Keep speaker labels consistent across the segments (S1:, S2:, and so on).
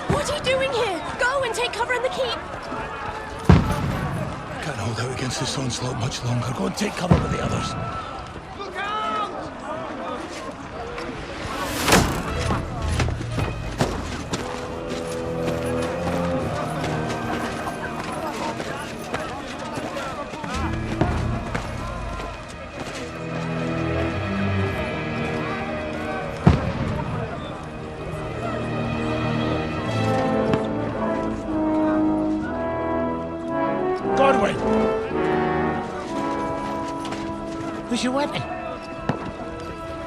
S1: What are you doing here? Go and take cover in the keep!
S2: Can't hold out against this onslaught much longer. Go and take cover with the others.
S3: Look out!
S2: Godwin! Where's your weapon?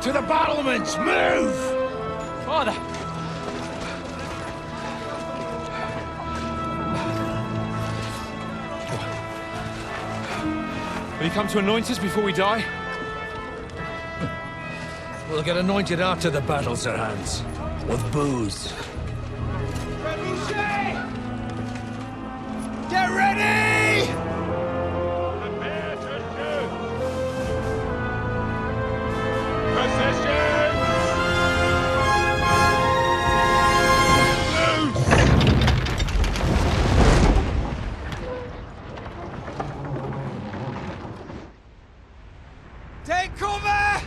S2: To the battlements! Move!
S4: Father! Will you come to anoint us before we die?
S2: We'll get anointed after the battles are hands. With booze.
S3: Get ready!
S4: Prepare to shoot! Position!
S3: Take cover!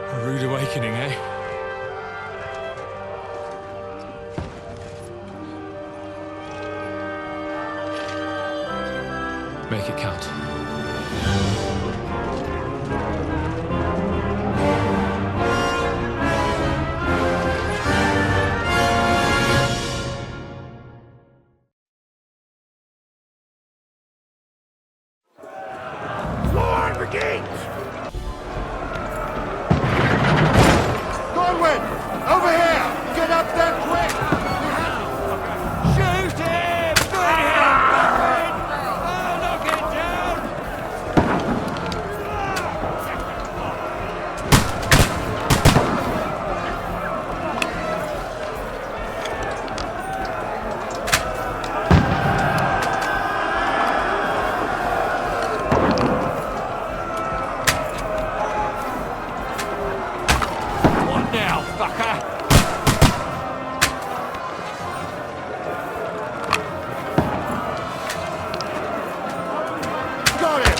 S4: A rude awakening, eh? Make it count.
S2: Lord, the gate!
S3: Godwin! Over here! Get up there quick! Shoot him! Good him, Godwin! Oh, knock it down!
S4: What now, fucker?
S3: Got him!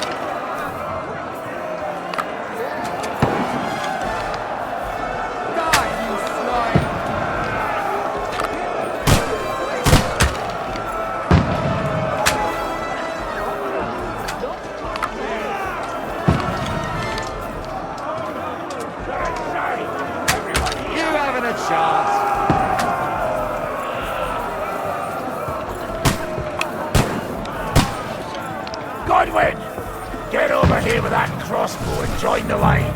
S3: Die, you swine! You haven't a chance!
S2: Godwin! Get over here with that crossbow and join the line.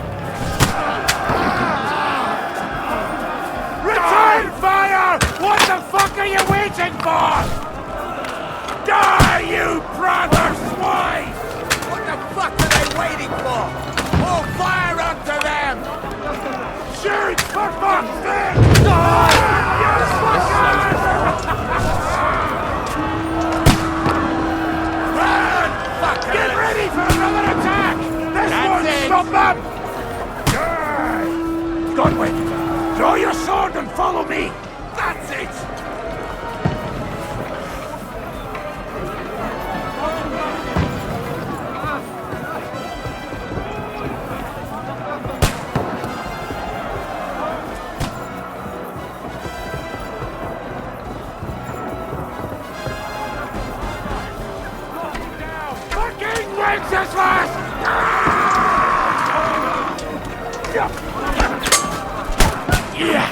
S2: Return fire! What the fuck are you waiting for? Die, you brother swine!
S3: What the fuck are they waiting for? All fire onto them!
S2: Shoot, for fuck's sake! Die! You fuckers! Run! Get ready for another attack! This won't stop them! Die! Godwin, draw your sword and follow me! That's it! Fucking Wenceslas! Yeah!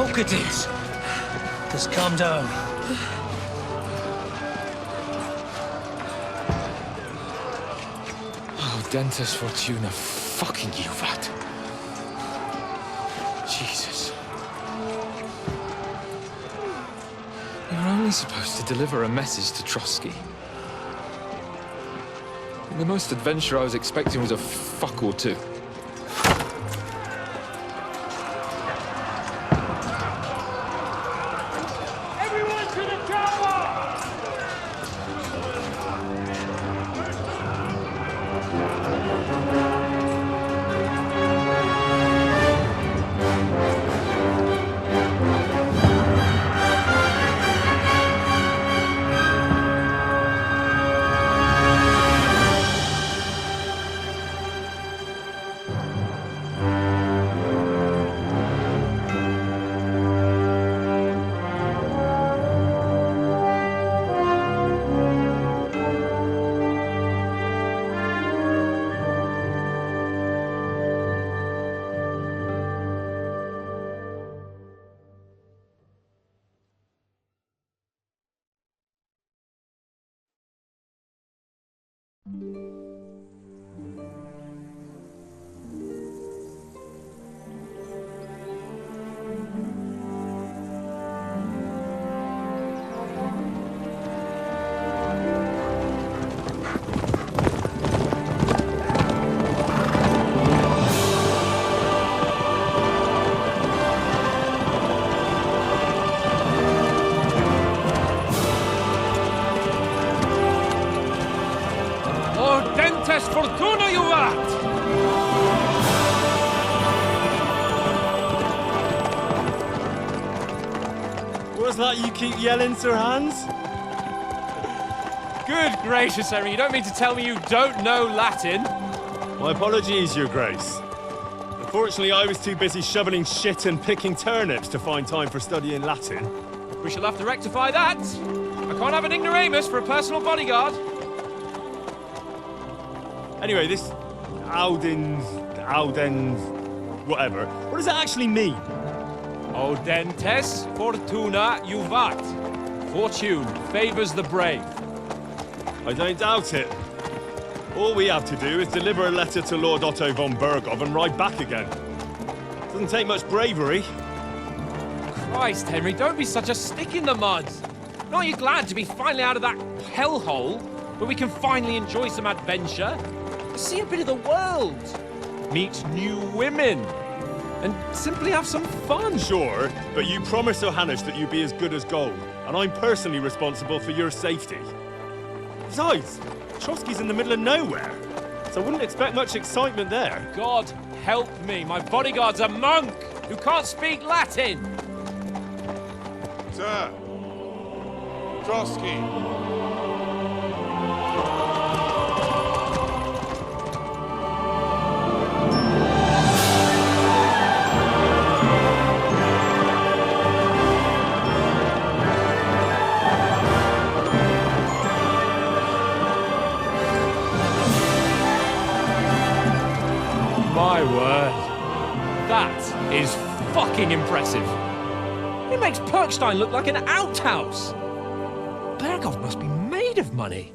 S5: polka dits. Just calm down.
S4: Oh, Dentes Fortuna, fucking you, that. Jesus. We were only supposed to deliver a message to Trotsky. And the most adventure I was expecting was a fuck or two.
S2: Everyone to the chopper!
S4: Dentes Fortuna, you vat!
S3: What's that you keep yelling, Sir Hans?
S4: Good gracious, Henry, you don't mean to tell me you don't know Latin?
S3: My apologies, Your Grace. Unfortunately, I was too busy shoveling shit and picking turnips to find time for studying Latin.
S4: We shall have to rectify that. I can't have an ignoramus for a personal bodyguard.
S3: Anyway, this Audens, whatever. What does that actually mean?
S4: O Dentes Fortuna Juvat. Fortune favors the brave.
S3: I don't doubt it. All we have to do is deliver a letter to Lord Otto von Bergov and ride back again. Doesn't take much bravery.
S4: Christ, Henry, don't be such a stick in the mud. Aren't you glad to be finally out of that hellhole where we can finally enjoy some adventure? See a bit of the world, meet new women, and simply have some fun.
S3: Sure, but you promised Johannes that you'd be as good as gold, and I'm personally responsible for your safety. Besides, Trotsky's in the middle of nowhere, so I wouldn't expect much excitement there.
S4: God help me, my bodyguard's a monk who can't speak Latin.
S6: Sir, Trotsky.
S4: My word. That is fucking impressive. It makes Perkstein look like an outhouse. Bergov must be made of money.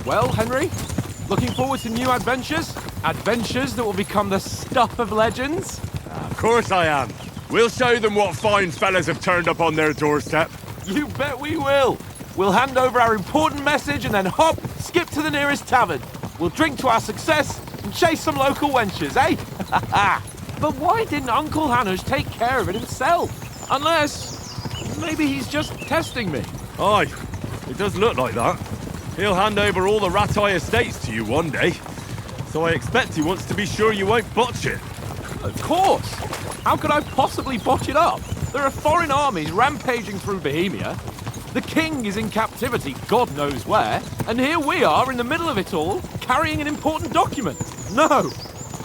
S4: Well, Henry, looking forward to new adventures? Adventures that will become the stuff of legends?
S2: Of course I am. We'll show them what fine fellas have turned up on their doorstep.
S7: You bet we will. We'll hand over our important message and then hop, skip to the nearest tavern. We'll drink to our success and chase some local wenches, eh? But why didn't Uncle Hanush take care of it himself? Unless, maybe he's just testing me.
S2: Aye, it does look like that. He'll hand over all the Ratai estates to you one day. So I expect he wants to be sure you won't botch it.
S7: Of course. How could I possibly botch it up? There are foreign armies rampaging through Bohemia. The king is in captivity, God knows where, and here we are in the middle of it all, carrying an important document. No,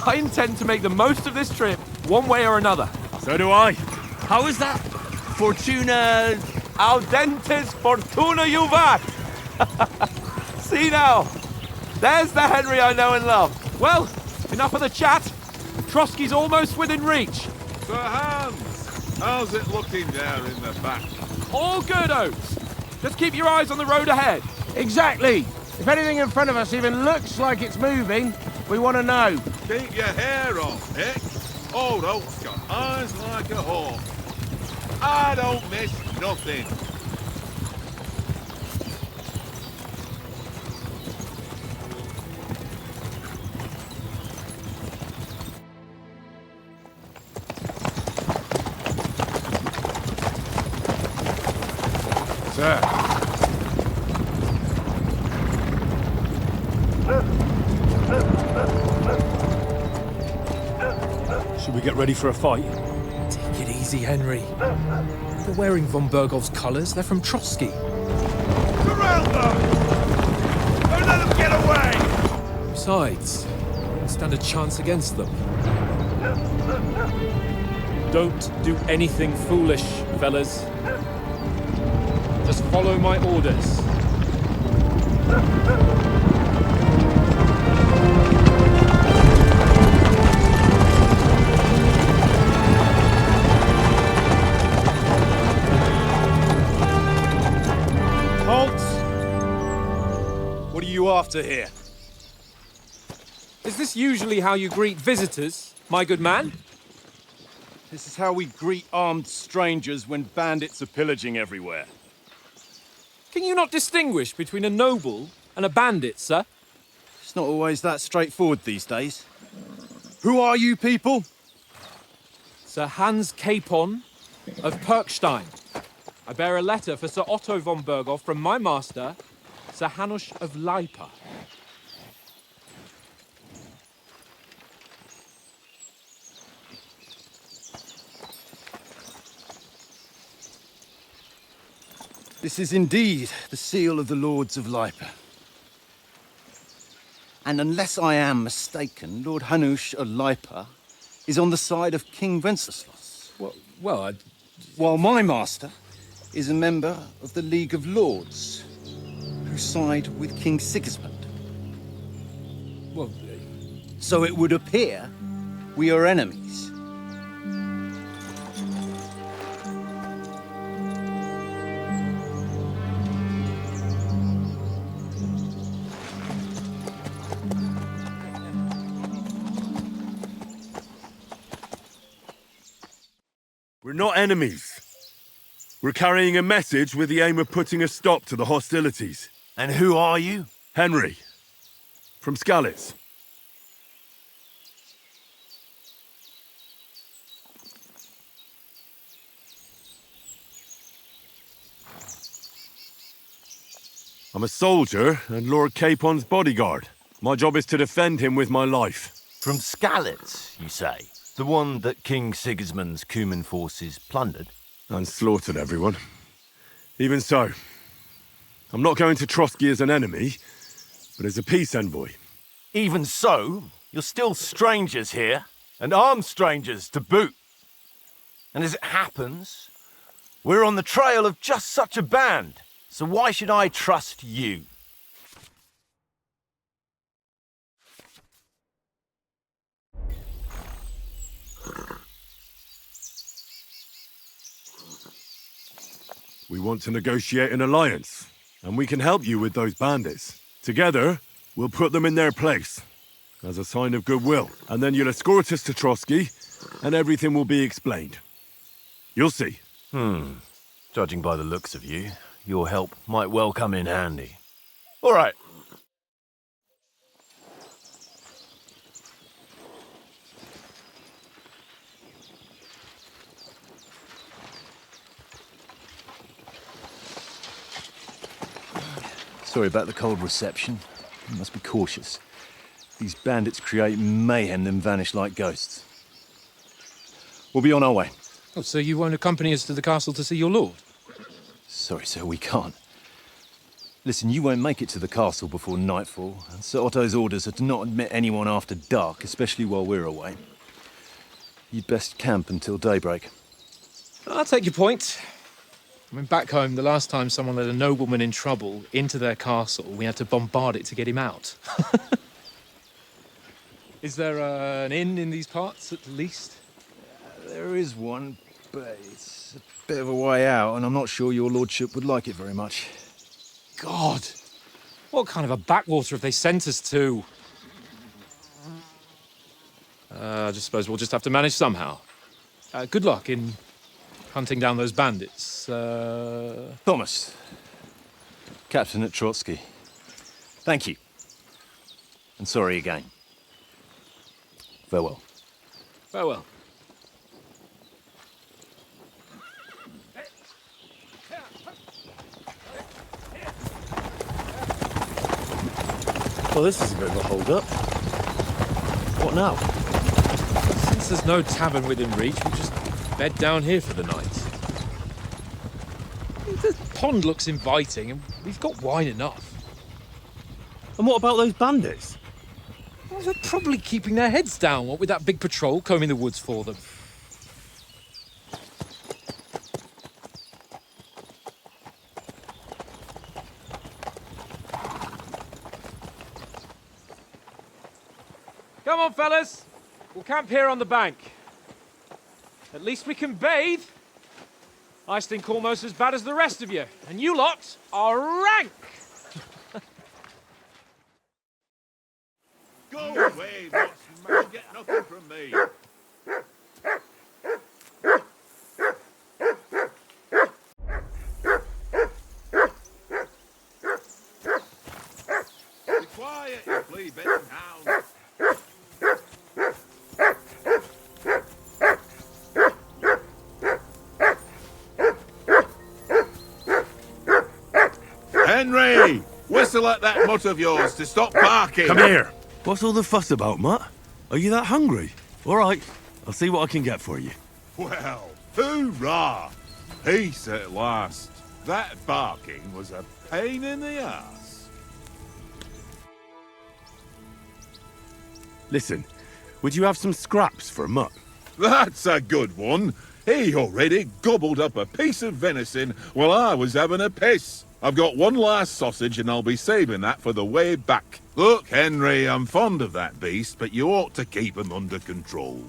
S7: I intend to make the most of this trip, one way or another.
S2: So do I. How is that? Fortuna...
S7: Audentes fortuna juvat! See now, there's the Henry I know and love. Well, enough of the chat. Trotsky's almost within reach.
S6: Sir Hans, how's it looking there in the back?
S7: All good, Oates. Just keep your eyes on the road ahead.
S8: Exactly. If anything in front of us even looks like it's moving, we want to know.
S6: Keep your hair on, eh? Old Oak's got eyes like a hawk. I don't miss nothing.
S8: Sir.
S3: Should we get ready for a fight?
S4: Take it easy, Henry. You're wearing von Bergov's colours. They're from Trotsky.
S6: Surround them! Don't let them get away!
S4: Besides, you don't stand a chance against them. Don't do anything foolish, fellas. Just follow my orders.
S3: What are you after here?
S4: Is this usually how you greet visitors, my good man?
S3: This is how we greet armed strangers when bandits are pillaging everywhere.
S4: Can you not distinguish between a noble and a bandit, sir?
S3: It's not always that straightforward these days. Who are you people?
S4: Sir Hans Capon of Perkstein. I bear a letter for Sir Otto von Berghoff from my master, Sir Hanush of Lipa.
S9: This is indeed the seal of the Lords of Lipa. And unless I am mistaken, Lord Hanush of Lipa is on the side of King Wenceslas. While my master is a member of the League of Lords, who side with King Sigismund. So it would appear we are enemies.
S2: We're not enemies. We're carrying a message with the aim of putting a stop to the hostilities.
S9: And who are you?
S2: Henry. From Skalitz. I'm a soldier and Lord Capon's bodyguard. My job is to defend him with my life.
S10: From Skalitz, you say? The one that King Sigismund's Cuman forces plundered?
S2: And slaughtered everyone. Even so, I'm not going to Trotsky as an enemy, but as a peace envoy.
S10: Even so, you're still strangers here, and armed strangers to boot. And as it happens, we're on the trail of just such a band, so why should I trust you?
S2: We want to negotiate an alliance, and we can help you with those bandits. Together, we'll put them in their place, as a sign of goodwill. And then you'll escort us to Trotsky, and everything will be explained. You'll see.
S10: Judging by the looks of you, your help might well come in handy. All right.
S9: Sorry about the cold reception. You must be cautious. These bandits create mayhem, then vanish like ghosts. We'll be on our way.
S4: Oh, so you won't accompany us to the castle to see your lord?
S9: Sorry, sir, we can't. Listen, you won't make it to the castle before nightfall, and Sir Otto's orders are to not admit anyone after dark, especially while we're away. You'd best camp until daybreak.
S4: I'll take your point. I mean, back home, the last time someone let a nobleman in trouble into their castle, we had to bombard it to get him out. Is there an inn in these parts, at least?
S9: There is one, but it's a bit of a way out, and I'm not sure your lordship would like it very much.
S4: God! What kind of a backwater have they sent us to? I just suppose we'll just have to manage somehow. Good luck in hunting down those bandits.
S9: Thomas, Captain at Trotsky. Thank you. And sorry again. Farewell.
S4: Farewell.
S2: Well, this is a bit of a hold-up. What now?
S4: Since there's no tavern within reach, we'll just bed down here for the night. The pond looks inviting, and we've got wine enough.
S2: And what about those bandits?
S4: Well, they're probably keeping their heads down, what with that big patrol combing the woods for them. Come on, fellas. We'll camp here on the bank. At least we can bathe. I stink almost as bad as the rest of you, and you lot are rank.
S6: Go away, Watson. You'll get nothing from me. Be quiet, you flea-bitten hound. Henry! Whistle at that mutt of yours to stop barking.
S2: Come here. What's all the fuss about, Mutt? Are you that hungry? All right, I'll see what I can get for you.
S6: Well, hoorah! Peace at last. That barking was a pain in the ass.
S2: Listen, would you have some scraps for Mutt?
S6: That's a good one. He already gobbled up a piece of venison while I was having a piss. I've got one last sausage and I'll be saving that for the way back. Look, Henry, I'm fond of that beast, but you ought to keep him under control.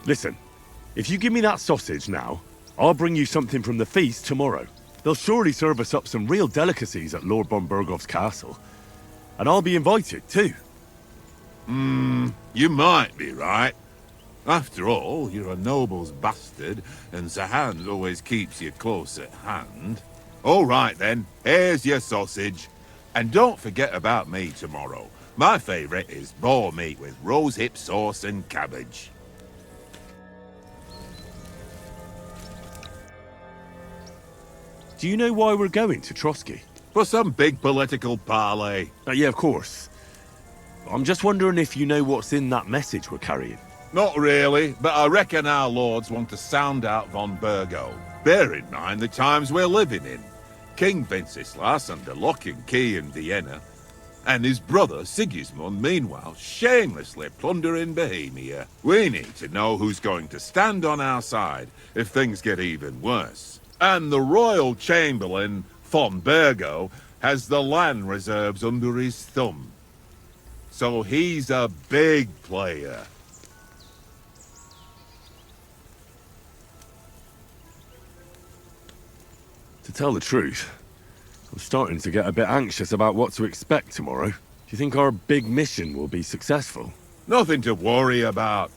S2: Listen, if you give me that sausage now, I'll bring you something from the feast tomorrow. They'll surely serve us up some real delicacies at Lord von Burgov's castle. And I'll be invited, too.
S6: You might be right. After all, you're a noble's bastard, and Sir Hans always keeps you close at hand. All right, then. Here's your sausage. And don't forget about me tomorrow. My favourite is boar meat with rosehip sauce and cabbage.
S2: Do you know why we're going to Trotsky?
S6: For some big political parley.
S2: Yeah, of course. I'm just wondering if you know what's in that message we're carrying.
S6: Not really, but I reckon our lords want to sound out von Burgo. Bear in mind the times we're living in. King Wenceslas under lock and key in Vienna, and his brother Sigismund meanwhile shamelessly plundering Bohemia. We need to know who's going to stand on our side if things get even worse. And the royal chamberlain, von Burgo, has the land reserves under his thumb. So he's a big player.
S2: To tell the truth, I'm starting to get a bit anxious about what to expect tomorrow. Do you think our big mission will be successful?
S6: Nothing to worry about.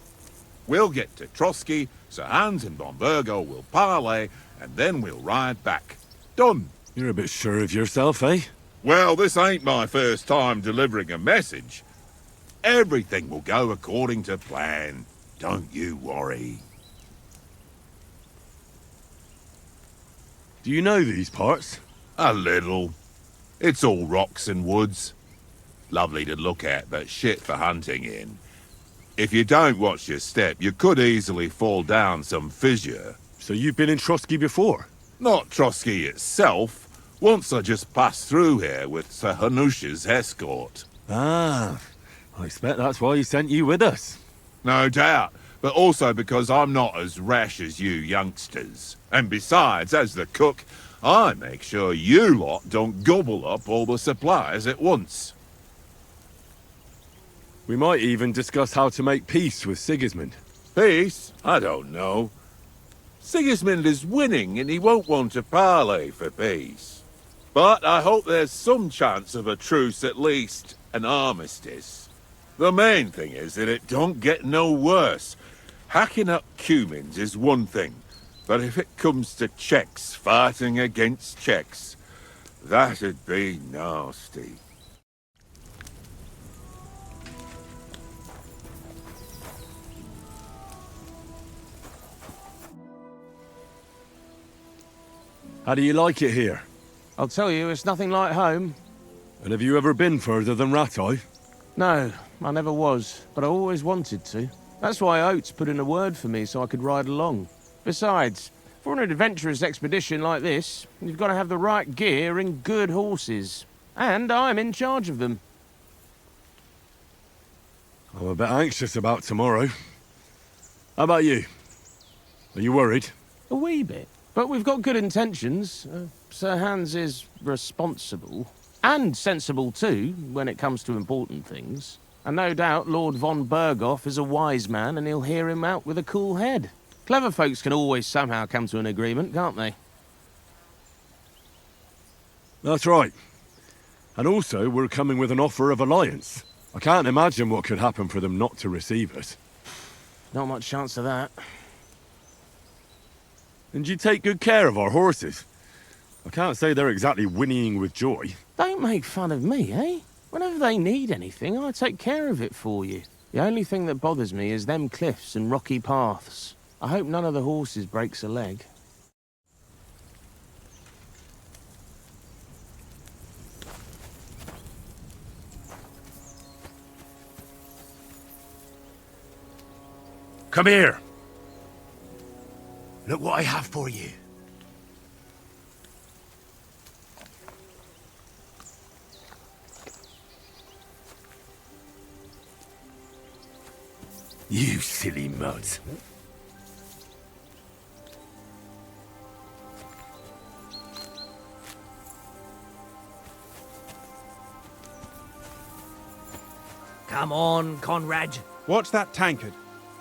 S6: We'll get to Trotsky, Sir Hans and von Burgo will parley, and then we'll ride back. Done.
S2: You're a bit sure of yourself, eh?
S6: Well, this ain't my first time delivering a message. Everything will go according to plan. Don't you worry.
S2: Do you know these parts?
S6: A little. It's all rocks and woods. Lovely to look at, but shit for hunting in. If you don't watch your step, you could easily fall down some fissure.
S2: So you've been in Trotsky before?
S6: Not Trotsky itself. Once I just passed through here with Sir Hanush's escort.
S2: Ah, I expect that's why he sent you with us.
S6: No doubt, but also because I'm not as rash as you youngsters. And besides, as the cook, I make sure you lot don't gobble up all the supplies at once.
S2: We might even discuss how to make peace with Sigismund.
S6: Peace? I don't know. Sigismund is winning and he won't want to parley for peace. But I hope there's some chance of a truce, at least an armistice. The main thing is that it don't get no worse. Hacking up Cumans is one thing, but if it comes to Czechs fighting against Czechs, that'd be nasty.
S2: How do you like it here?
S8: I'll tell you, it's nothing like home.
S2: And have you ever been further than Rattay?
S8: No, I never was, but I always wanted to. That's why Oates put in a word for me so I could ride along. Besides, for an adventurous expedition like this, you've got to have the right gear and good horses. And I'm in charge of them.
S2: I'm a bit anxious about tomorrow. How about you? Are you worried?
S8: A wee bit. But we've got good intentions. Sir Hans is responsible. And sensible too, when it comes to important things. And no doubt Lord von Berghoff is a wise man and he'll hear him out with a cool head. Clever folks can always somehow come to an agreement, can't they?
S2: That's right. And also, we're coming with an offer of alliance. I can't imagine what could happen for them not to receive us.
S8: Not much chance of that.
S2: And you take good care of our horses. I can't say they're exactly whinnying with joy.
S8: Don't make fun of me, eh? Whenever they need anything, I take care of it for you. The only thing that bothers me is them cliffs and rocky paths. I hope none of the horses breaks a leg.
S2: Come here. Look what I have for you. You silly muds.
S5: Come on, Conrad.
S11: Watch that tankard.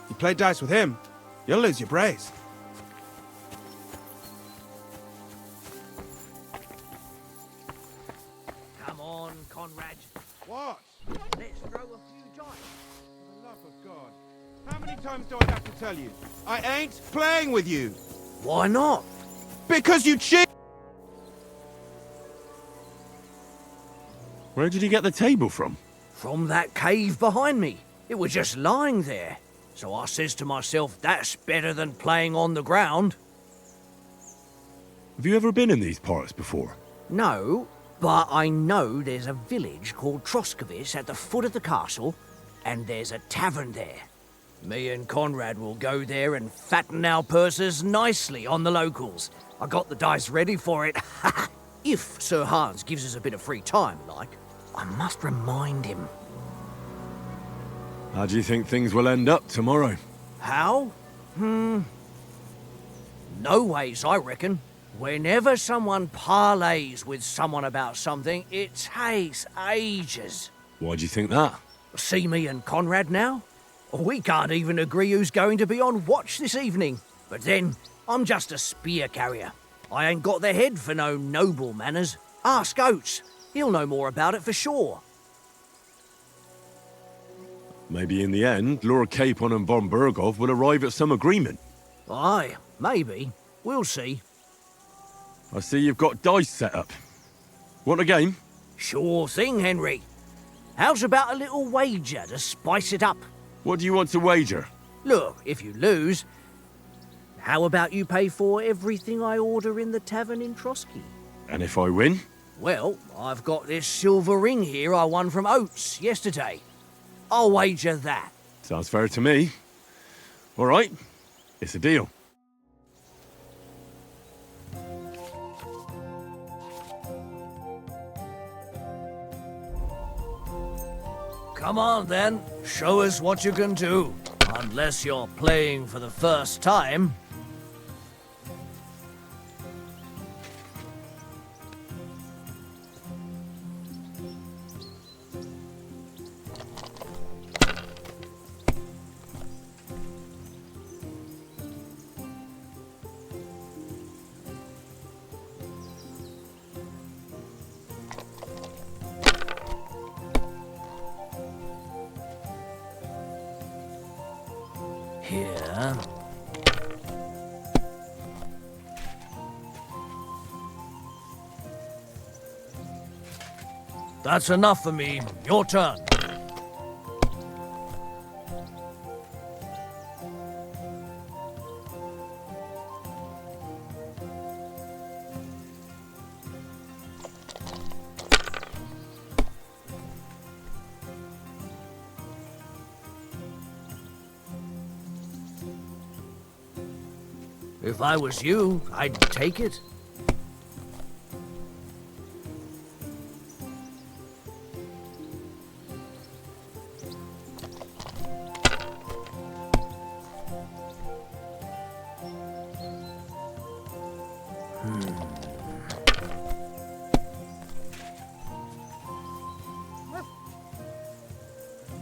S11: You play dice with him, you'll lose your brace.
S5: Come on, Conrad.
S11: What?
S5: Let's throw a few dice.
S11: For the love of God. How many times do I have to tell you? I ain't playing with you.
S5: Why not?
S11: Because you cheat!
S2: Where did you get the table from?
S5: From that cave behind me. It was just lying there. So I says to myself, that's better than playing on the ground.
S2: Have you ever been in these parts before?
S5: No, but I know there's a village called Troskowitz at the foot of the castle, and there's a tavern there. Me and Conrad will go there and fatten our purses nicely on the locals. I got the dice ready for it. If Sir Hans gives us a bit of free time, like. I must remind him.
S2: How do you think things will end up tomorrow?
S5: How? No ways, I reckon. Whenever someone parleys with someone about something, it takes ages.
S2: Why do you think that?
S5: See me and Conrad now? We can't even agree who's going to be on watch this evening. But then, I'm just a spear carrier. I ain't got the head for no noble manners. Ask Oates. He'll know more about it for sure.
S2: Maybe in the end, Lord Capon and von Berghoff will arrive at some agreement.
S5: Aye, maybe. We'll see.
S2: I see you've got dice set up. Want a game?
S5: Sure thing, Henry. How's about a little wager to spice it up?
S2: What do you want to wager?
S5: Look, if you lose, how about you pay for everything I order in the tavern in Trotsky?
S2: And if I win?
S5: Well, I've got this silver ring here I won from Oates yesterday. I'll wager that.
S2: Sounds fair to me. All right, it's a deal.
S5: Come on then, show us what you can do. Unless you're playing for the first time. Here. That's enough for me. Your turn. If I was you, I'd take it.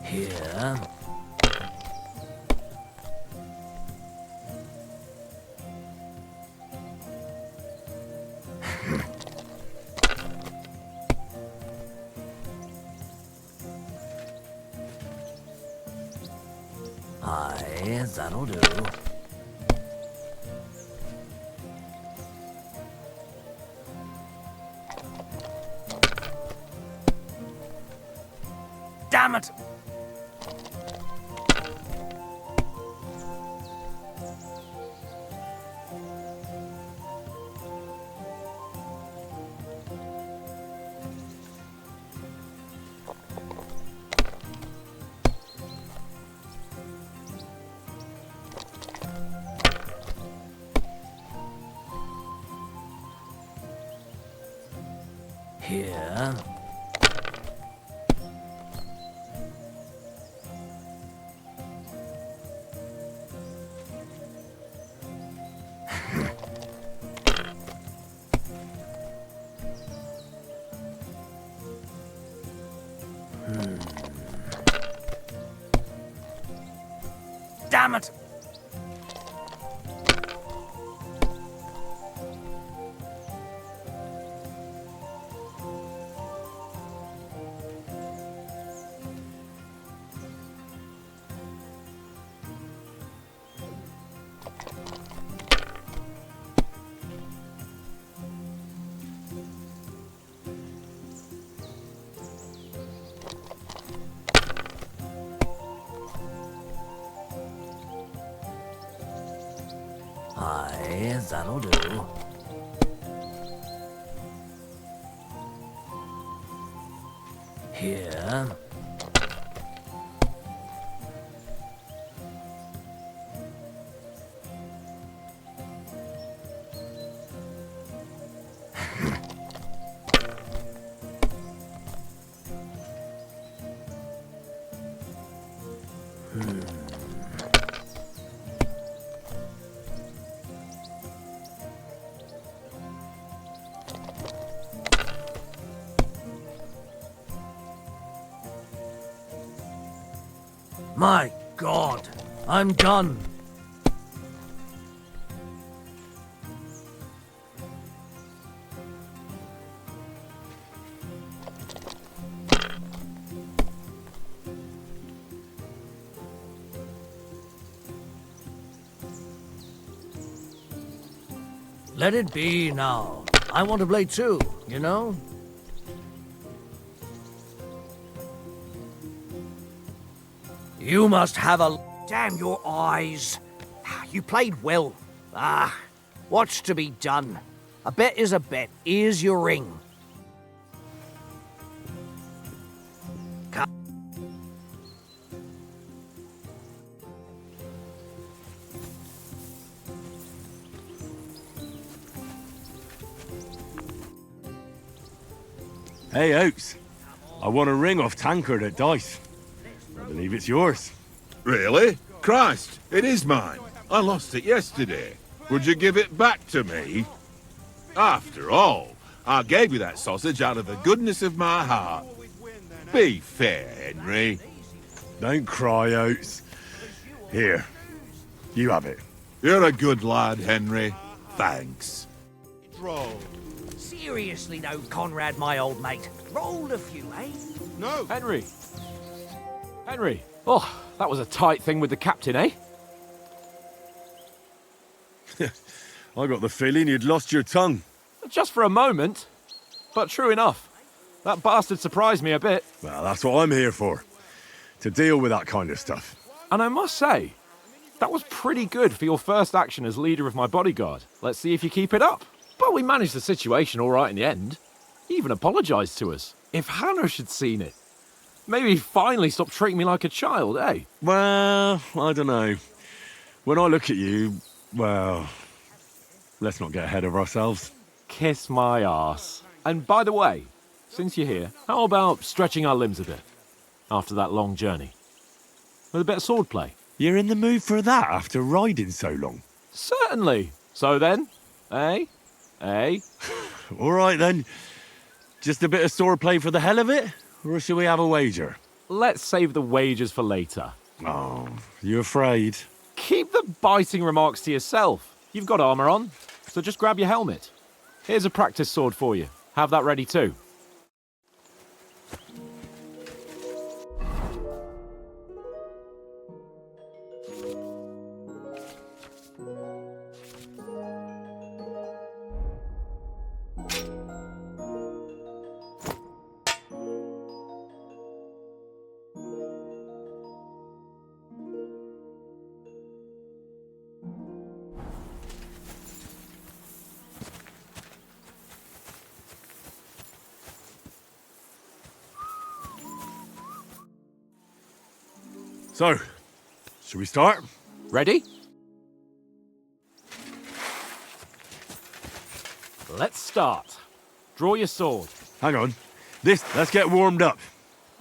S5: Here. Aye, that'll do. Damn it! Here. Damn it! Aye, that'll do. Here. My God, I'm done. Let it be now. I want to play too, you know? You must have a... Damn your eyes. You played well. What's to be done? A bet is a bet. Here's your ring.
S2: Hey, Oates. I won a ring off Tankard at Dice. I believe it's yours.
S6: Really? Christ, it is mine. I lost it yesterday. Would you give it back to me? After all, I gave you that sausage out of the goodness of my heart. Be fair, Henry.
S2: Don't cry, Oates. Here, you have it.
S6: You're a good lad, Henry. Thanks.
S11: Roll.
S5: Seriously though, Conrad, my old mate. Roll a few, eh?
S11: No.
S4: Henry. Henry. Oh, that was a tight thing with the captain, eh?
S2: I got the feeling you'd lost your tongue.
S4: Just for a moment. But true enough. That bastard surprised me a bit.
S2: Well, that's what I'm here for. To deal with that kind of stuff.
S4: And I must say, that was pretty good for your first action as leader of my bodyguard. Let's see if you keep it up. But we managed the situation all right in the end. He even apologised to us. If Hanush had seen it, maybe he'd finally stop treating me like a child, eh?
S2: Well, I don't know. When I look at you, well, let's not get ahead of ourselves.
S4: Kiss my arse. And by the way, since you're here, how about stretching our limbs a bit after that long journey? With a bit of swordplay.
S2: You're in the mood for that after riding so long?
S4: Certainly. So then, eh? Eh?
S2: All right then. Just a bit of swordplay for the hell of it? Or shall we have a wager?
S4: Let's save the wagers for later.
S2: Oh, you afraid?
S4: Keep the biting remarks to yourself. You've got armour on, so just grab your helmet. Here's a practice sword for you. Have that ready too.
S2: So, should we start?
S4: Ready? Let's start. Draw your sword.
S2: Hang on. Let's get warmed up.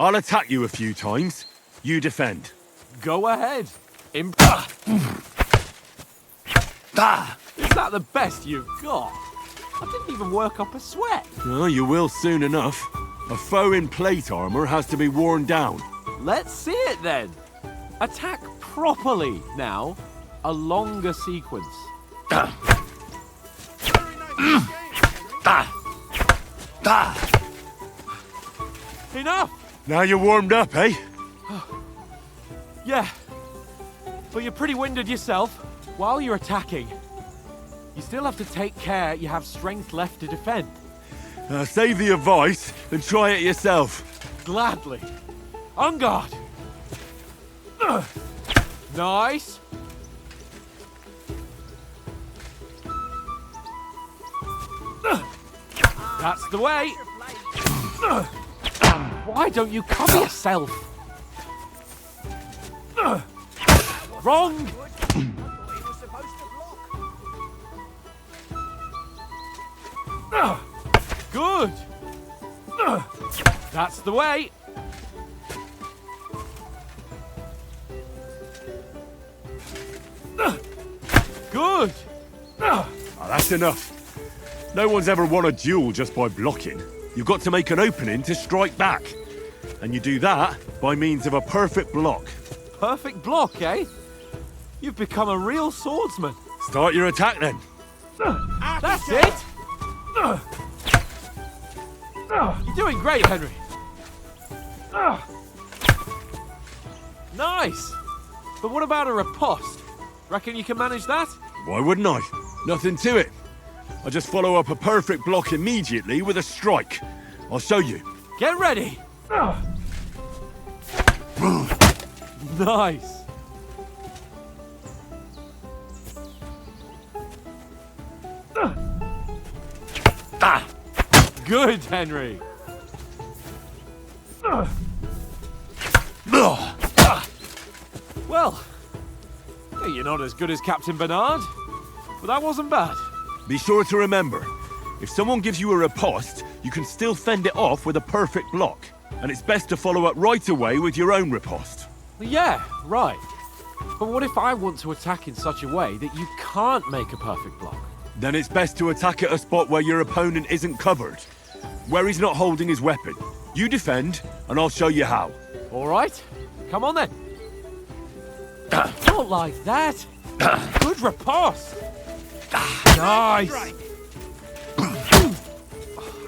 S2: I'll attack you a few times. You defend.
S4: Go ahead. Is that the best you've got? I didn't even work up a sweat.
S2: Oh, you will soon enough. A foe in plate armor has to be worn down.
S4: Let's see it then. Attack properly now. A longer sequence. Enough!
S2: Now you're warmed up, eh?
S4: Yeah. But you're pretty winded yourself. While you're attacking, you still have to take care you have strength left to defend.
S2: Save the advice and try it yourself.
S4: Gladly. On guard. Nice. That's the way. Why don't you cover yourself? Wrong. Good. That's the way. Good.
S2: That's enough. No one's ever won a duel just by blocking. You've got to make an opening to strike back. And you do that by means of a perfect block.
S4: Perfect block, eh? You've become a real swordsman.
S2: Start your attack then.
S4: That's it! You're doing great, Henry. Nice! But what about a riposte? Reckon you can manage that?
S2: Why wouldn't I? Nothing to it. I just follow up a perfect block immediately with a strike. I'll show you.
S4: Get ready! Nice! Good, Henry! Well, you're not as good as Captain Bernard, but that wasn't bad.
S2: Be sure to remember, if someone gives you a riposte, you can still fend it off with a perfect block. And it's best to follow up right away with your own riposte.
S7: Yeah, right. But what if I want to attack in such a way that you can't make a perfect block?
S2: Then it's best to attack at a spot where your opponent isn't covered. Where he's not holding his weapon. You defend, and I'll show you how.
S7: All right, come on then. Not like that. Good riposte. Nice. That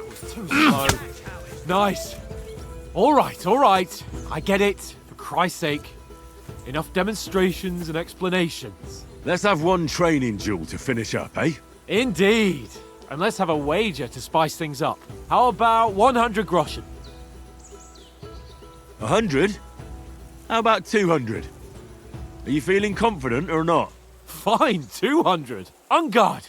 S7: was too slow. Nice. All right. I get it. For Christ's sake. Enough demonstrations and explanations.
S2: Let's have one training duel to finish up, eh?
S7: Indeed. And let's have a wager to spice things up. How about 100 groschen?
S2: 100? How about 200? Are you feeling confident or not?
S7: Fine, 200. On guard.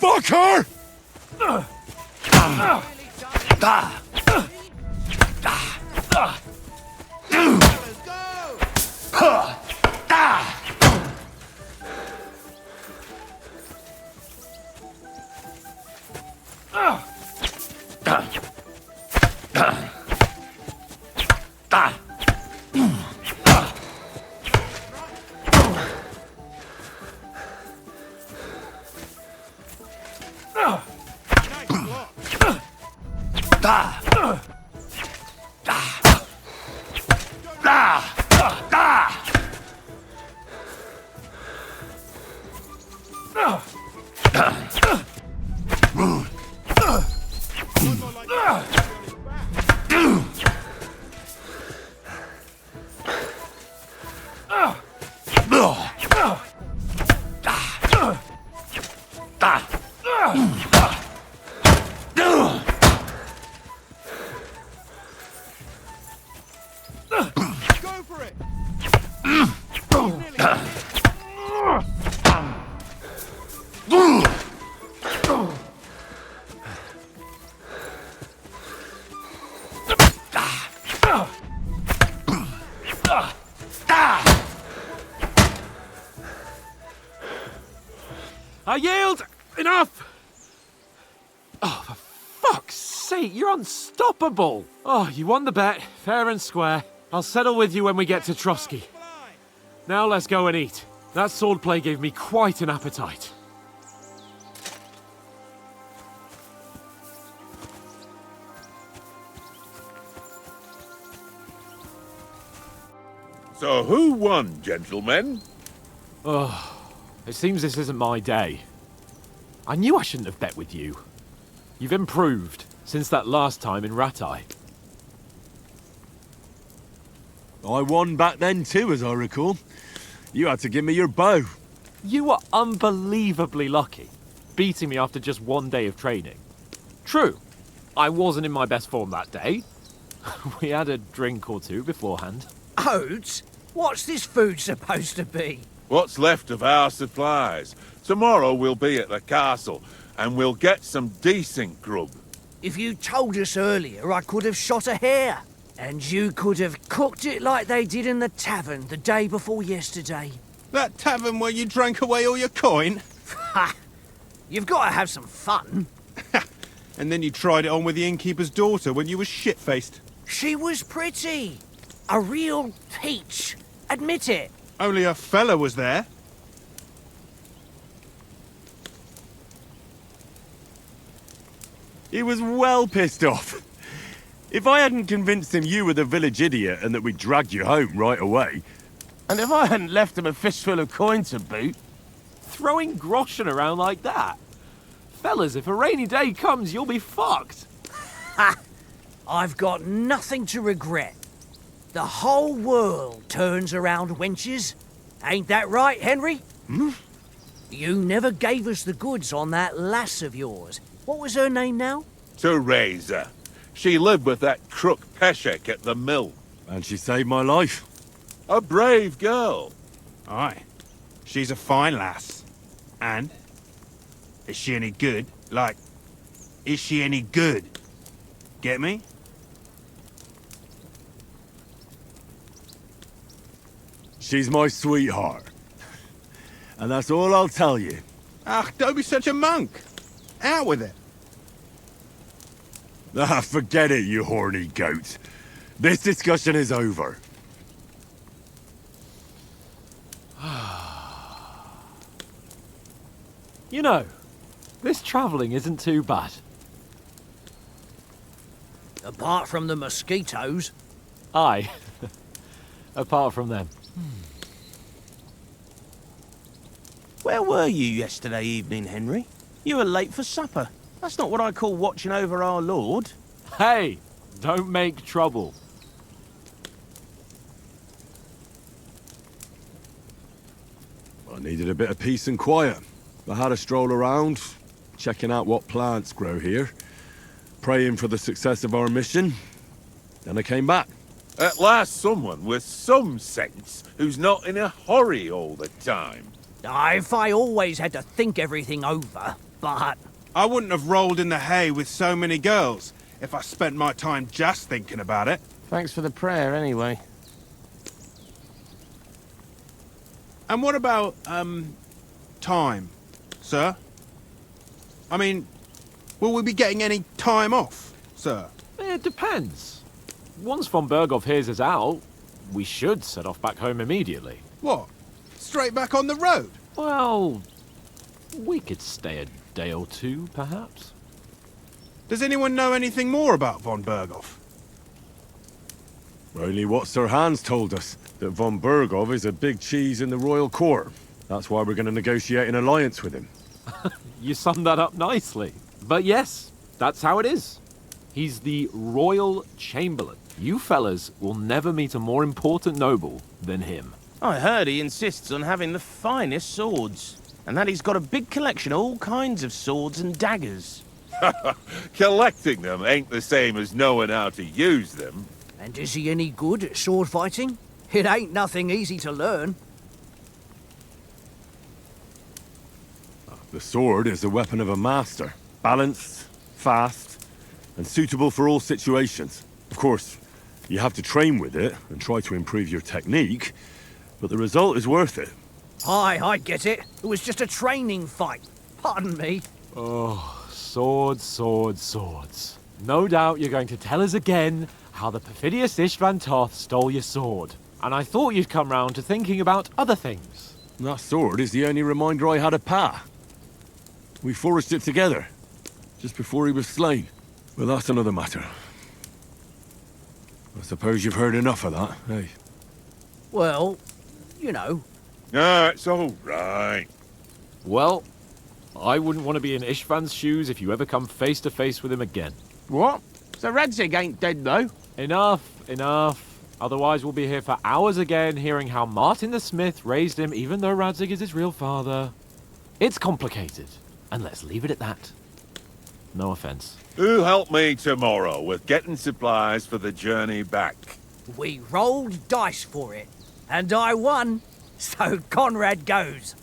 S2: Fucker!
S7: I yield! Enough! Oh, for fuck's sake, you're unstoppable! Oh, you won the bet, fair and square. I'll settle with you when we get to Trotsky. Now let's go and eat. That swordplay gave me quite an appetite.
S6: So who won, gentlemen?
S7: Oh, it seems this isn't my day. I knew I shouldn't have bet with you. You've improved since that last time in Ratai.
S2: I won back then too, as I recall. You had to give me your bow.
S7: You were unbelievably lucky, beating me after just one day of training. True, I wasn't in my best form that day. We had a drink or two beforehand.
S5: Oats? What's this food supposed to be?
S6: What's left of our supplies. Tomorrow we'll be at the castle, and we'll get some decent grub.
S5: If you told us earlier, I could have shot a hare. And you could have cooked it like they did in the tavern the day before yesterday.
S11: That tavern where you drank away all your coin?
S5: Ha! You've got to have some fun.
S11: And then you tried it on with the innkeeper's daughter when you were shit-faced.
S5: She was pretty. A real peach. Admit it.
S11: Only a fella was there.
S2: He was well pissed off. If I hadn't convinced him you were the village idiot and that we'd dragged you home right away...
S8: And if I hadn't left him a fistful of coin to boot...
S7: Throwing groschen around like that? Fellas, if a rainy day comes, you'll be fucked.
S5: Ha! I've got nothing to regret. The whole world turns around wenches. Ain't that right, Henry?
S2: Hmm?
S5: You never gave us the goods on that lass of yours. What was her name now?
S6: Teresa. She lived with that crook Peshek at the mill.
S2: And she saved my life.
S6: A brave girl.
S11: Aye. She's a fine lass. And? Is she any good? Like, is she any good? Get me?
S2: She's my sweetheart. And that's all I'll tell you.
S11: Ach, don't be such a monk. Out with it.
S2: Ah, forget it, you horny goat. This discussion is over.
S12: You know, this travelling isn't too bad.
S5: Apart from the mosquitoes.
S12: Aye. Apart from them.
S8: Where were you yesterday evening, Henry? You were late for supper. That's not what I call watching over our Lord.
S12: Hey, don't make trouble.
S2: I needed a bit of peace and quiet. I had a stroll around, checking out what plants grow here, praying for the success of our mission. Then I came back.
S6: At last someone with some sense who's not in a hurry all the time.
S5: If I always had to think everything over, but...
S11: I wouldn't have rolled in the hay with so many girls if I spent my time just thinking about it.
S8: Thanks for the prayer, anyway.
S11: And what about, time, sir? I mean, will we be getting any time off, sir?
S12: It depends. Once von Berghoff hears us out, we should set off back home immediately.
S11: What? Straight back on the road?
S12: Well, we could stay a day or two, perhaps.
S11: Does anyone know anything more about von Berghoff?
S2: Only what Sir Hans told us, that von Berghoff is a big cheese in the royal court. That's why we're going to negotiate an alliance with him.
S12: You summed that up nicely. But yes, that's how it is. He's the royal chamberlain. You fellas will never meet a more important noble than him.
S8: I heard he insists on having the finest swords, and that he's got a big collection of all kinds of swords and daggers.
S6: Collecting them ain't the same as knowing how to use them.
S5: And is he any good at sword fighting? It ain't nothing easy to learn.
S2: The sword is the weapon of a master. Balanced, fast, and suitable for all situations. Of course, you have to train with it and try to improve your technique, but the result is worth it.
S5: Aye, I get it. It was just a training fight. Pardon me.
S12: Oh, swords, swords, swords. No doubt you're going to tell us again how the perfidious Istvan Toth stole your sword. And I thought you'd come round to thinking about other things.
S2: That sword is the only reminder I had of Pa. We forged it together, just before he was slain. But that's another matter. I suppose you've heard enough of that, eh?
S5: Well, you know.
S6: Ah, it's all right.
S12: Well, I wouldn't want to be in Istvan's shoes if you ever come face to face with him again.
S8: What? So Radzig ain't dead, though?
S12: Enough, enough. Otherwise we'll be here for hours again hearing how Martin the Smith raised him even though Radzig is his real father. It's complicated, and let's leave it at that. No offense.
S6: Who'll help me tomorrow with getting supplies for the journey back?
S5: We rolled dice for it, and I won. So Conrad goes.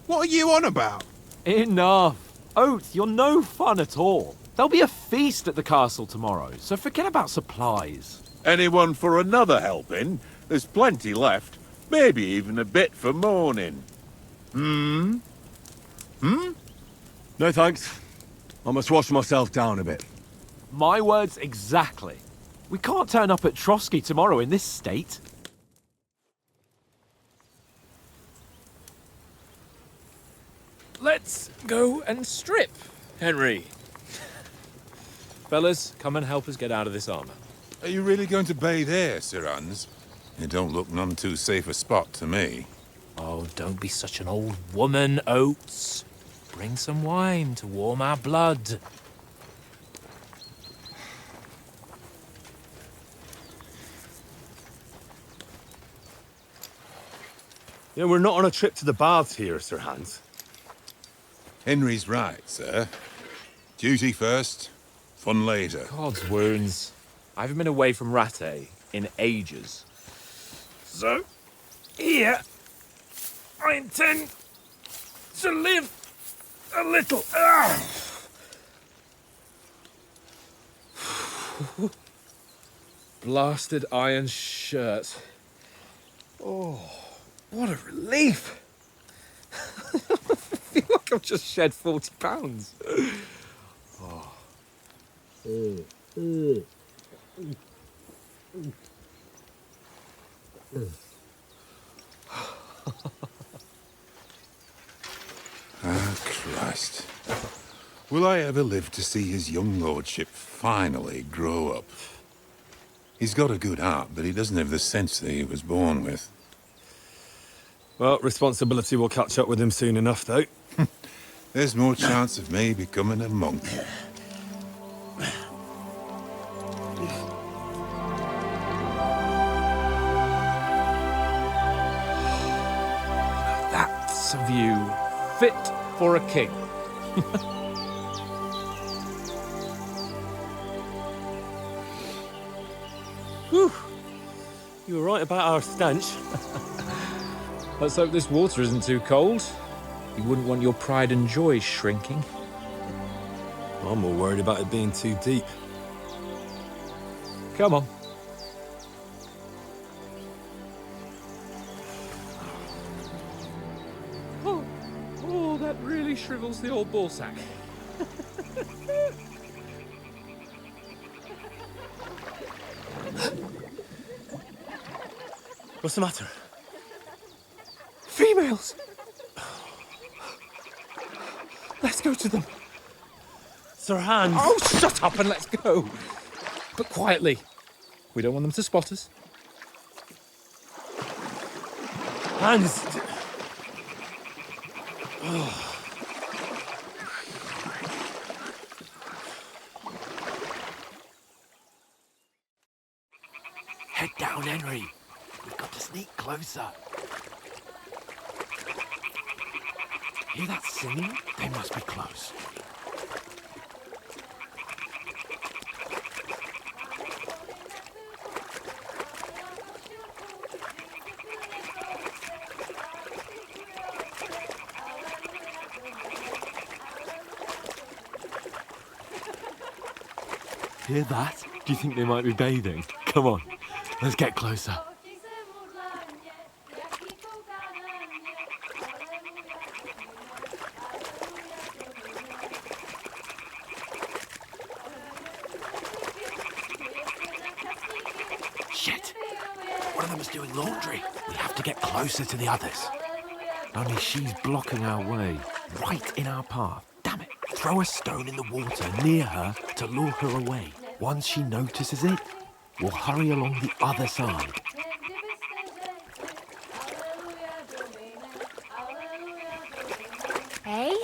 S11: What are you on about?
S12: Enough. Oath, you're no fun at all. There'll be a feast at the castle tomorrow, so forget about supplies.
S6: Anyone for another helping? There's plenty left. Maybe even a bit for morning.
S2: No thanks. I must wash myself down a bit.
S12: My words exactly. We can't turn up at Trotsky tomorrow in this state.
S4: Let's go and strip, Henry. Fellas, come and help us get out of this armor.
S13: Are you really going to bathe here, Sir Hans? It don't look none too safe a spot to me.
S4: Oh, don't be such an old woman, Oates. Bring some wine to warm our blood.
S3: You know, we're not on a trip to the baths here, Sir Hans.
S13: Henry's right, sir. Duty first, fun later.
S4: God's wounds. I haven't been away from Rattay in ages. So, here I intend to live a little. Blasted iron shirt. Oh, what a relief. I feel like I've just shed 40 pounds.
S13: Ah, Christ. Will I ever live to see his young lordship finally grow up? He's got a good heart, but he doesn't have the sense that he was born with.
S3: Well, responsibility will catch up with him soon enough, though.
S13: There's more chance of me becoming a monk.
S4: That's a view fit for a king.
S3: Whew. You were right about our stench.
S4: Let's hope this water isn't too cold. You wouldn't want your pride and joy shrinking.
S3: I'm more worried about it being too deep.
S4: Come on. Oh, that really shrivels the old ball sack.
S3: What's the matter?
S4: Females! Let's go to them.
S3: Sir Hans!
S4: Oh, shut up and let's go. But quietly. We don't want them to spot us.
S3: Hans!
S10: Head down, Henry. We've got to sneak closer. Hear that singing? They must be close.
S12: Hear that? Do you think they might be bathing? Come on, let's get closer.
S10: Shit! One of them is doing laundry. We have to get closer to the others.
S12: Only she's blocking our way.
S10: Right in our path. Damn it. Throw a stone in the water near her to lure her away. Once she notices it, we'll hurry along the other side.
S1: Hey?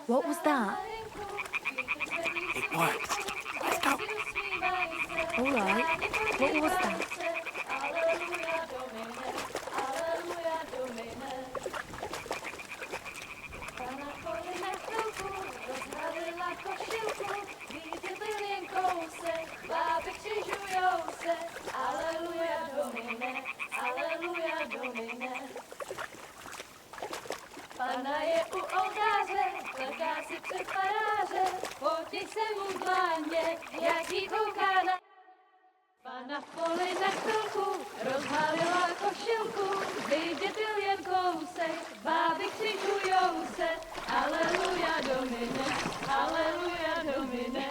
S1: What was that?
S10: It worked. Let's go.
S1: All right. What was that?
S14: Pana je u oltáře, pleká si před faráře, potí se mu dláně, jak jí kouká na... Pana v poli na chvilku, rozhalila košilku, vidět byl jen kousek, báby křižujou se, aleluja domine, aleluja domine.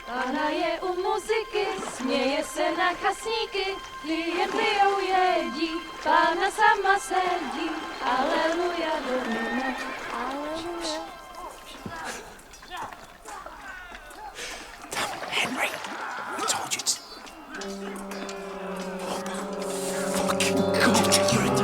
S14: Pana je u muziky, směje se na kasníky, jen pijou jedí, Pána sama sedí, aleluja domine, aleluja.
S10: Henry, I told you to... Fucking God, you're a...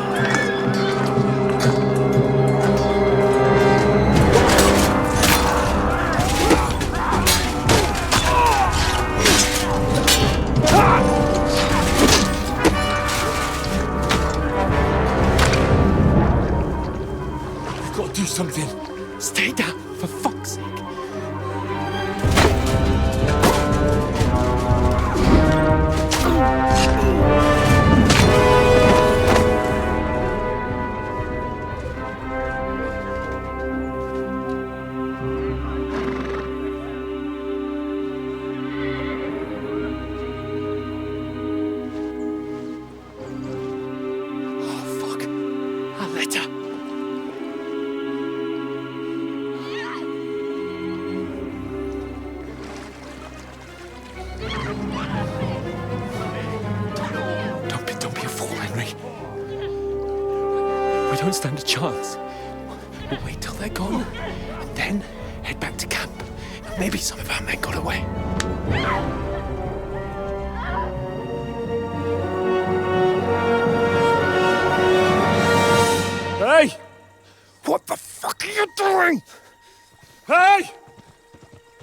S4: don't stand a chance. We'll wait till they're gone, and then head back to camp. Maybe some of our men got away.
S3: Hey!
S10: What the fuck are you doing?
S3: Hey!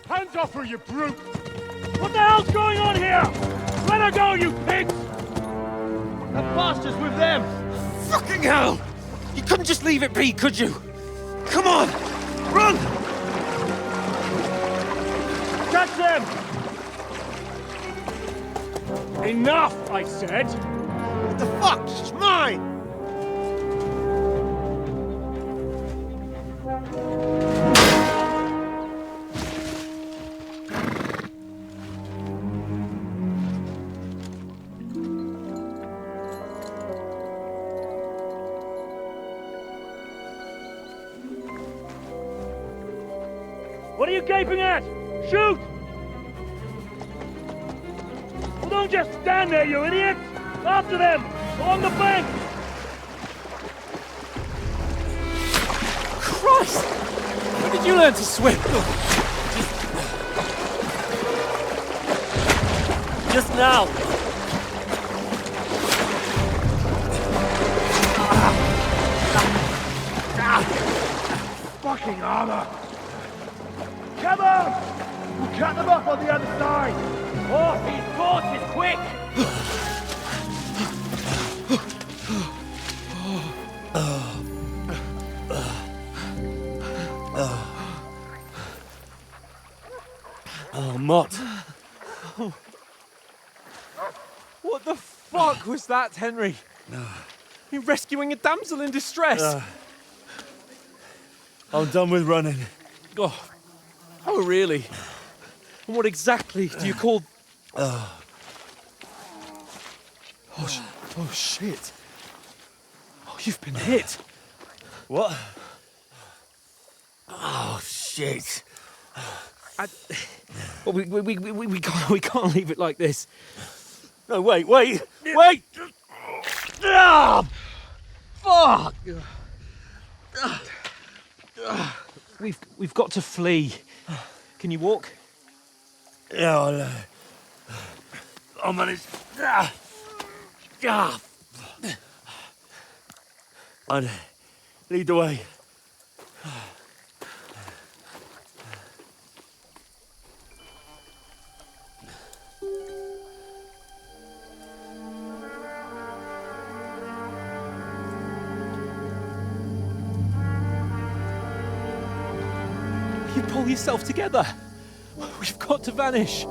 S3: Hands off her, you brute! What the hell's going on here? Let her go, you pigs!
S7: That bastard's with them!
S10: Fucking hell! You couldn't just leave it be, could you? Come on! Run!
S3: Catch them! Enough, I said!
S10: What the fuck? She's mine!
S3: What are you gaping at? Shoot! Well, don't just stand there, you idiots! After them! Along the bank!
S4: Christ! When did you learn to swim?
S3: Just now! Fucking armor! Come on! We'll cut them off on the other side! Oh, these torches, quick!
S10: Oh, Mott.
S4: What the fuck was that, Henry? You rescuing a damsel in distress?
S10: I'm done with running.
S4: Oh, really? And what exactly do you call... Oh, shit. Oh, you've been hit.
S10: What? Oh, shit.
S4: Well, we can't leave it like this.
S10: No, wait! Ah! Fuck!
S4: We've got to flee. Can you walk?
S10: Yeah, I'll manage. I'd lead the way.
S4: You pull yourself together. We've got to vanish.